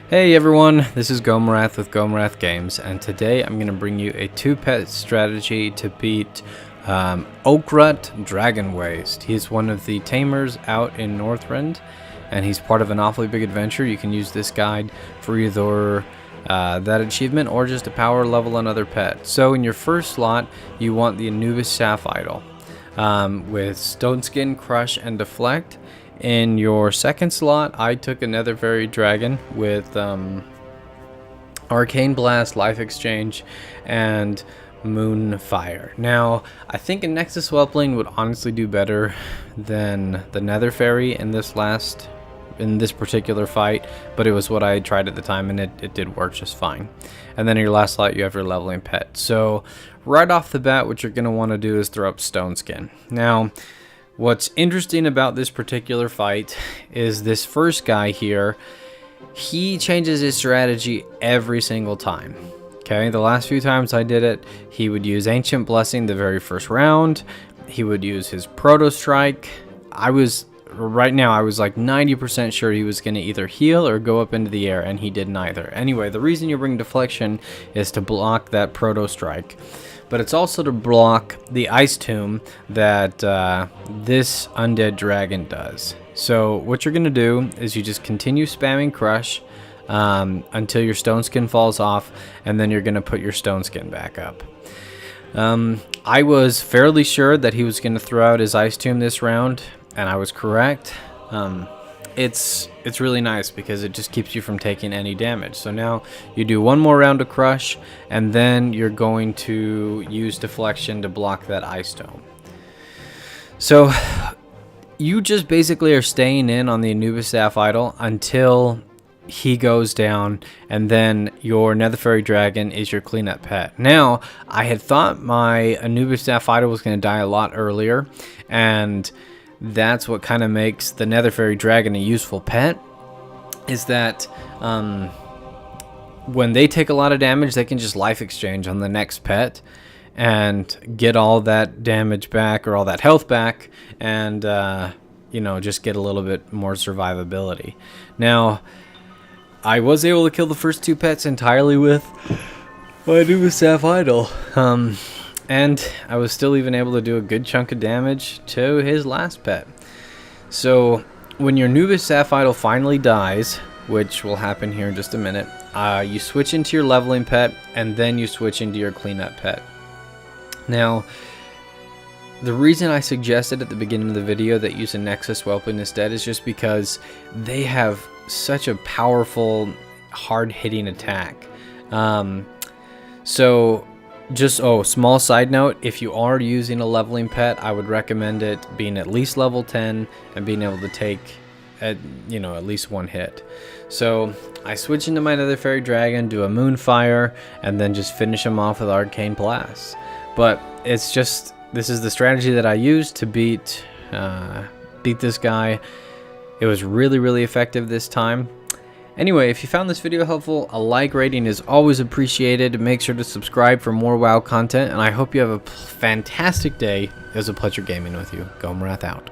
Hey everyone, this is Gomirath with Gomirath Games, and today I'm going to bring you a 2-pet strategy to beat Okrut Dragonwaste. He's one of the tamers out in Northrend, and he's part of an awfully big adventure. You can use this guide for either that achievement or just to power level another pet. So in your first slot, you want the Anubis Sapphire with Stone Skin, Crush, and Deflect. In your second slot, I took another Fairy Dragon with Arcane Blast, Life Exchange, and Moonfire. Now, I think a Nexus Whelpling would honestly do better than the Nether Fairy in this particular fight, but it was what I tried at the time, and it did work just fine. And then in your last slot, you have your leveling pet. So right off the bat, what you're going to want to do is throw up Stone Skin. Now, what's interesting about this particular fight is this first guy here, he changes his strategy every single time. Okay, the last few times I did it, he would use Ancient Blessing the very first round. He would use his Proto Strike. Right now I was like 90% sure he was going to either heal or go up into the air, and he did neither. Anyway, the reason you bring Deflection is to block that Proto Strike, but it's also to block the Ice Tomb that this undead dragon does. So what you're going to do is you just continue spamming Crush until your Stone Skin falls off, and then you're going to put your Stone Skin back up. I was fairly sure that he was going to throw out his Ice Tomb this round, and I was correct. It's really nice because it just keeps you from taking any damage. So now you do one more round of Crush, and then you're going to use Deflection to block that Ice Dome. So you just basically are staying in on the Anubis Sapphire until he goes down, and then your Nether Fairy Dragon is your cleanup pet. Now, I had thought my Anubis Sapphire was going to die a lot earlier, and that's what kind of makes the Nether Fairy Dragon a useful pet, is that when they take a lot of damage, they can just Life Exchange on the next pet and get all that damage back, or all that health back, and just get a little bit more survivability. Now, I was able to kill the first 2 pets entirely with my Anubis Sapphire. And I was still even able to do a good chunk of damage to his last pet. So when your Anubis Sapphire finally dies, which will happen here in just a minute, you switch into your leveling pet, and then you switch into your cleanup pet. Now, the reason I suggested at the beginning of the video that use a Nexus Whelpling instead is just because they have such a powerful, hard-hitting attack. Small side note, if you are using a leveling pet, I would recommend it being at least level 10 and being able to take at least one hit. So I switch into my Nether Fairy Dragon, do a Moonfire, and then just finish him off with Arcane Blast. But this is the strategy that I used to beat this guy. It was really, really effective this time. Anyway, if you found this video helpful, a like rating is always appreciated. Make sure to subscribe for more WoW content, and I hope you have a fantastic day. It was a pleasure gaming with you. Gomirath out.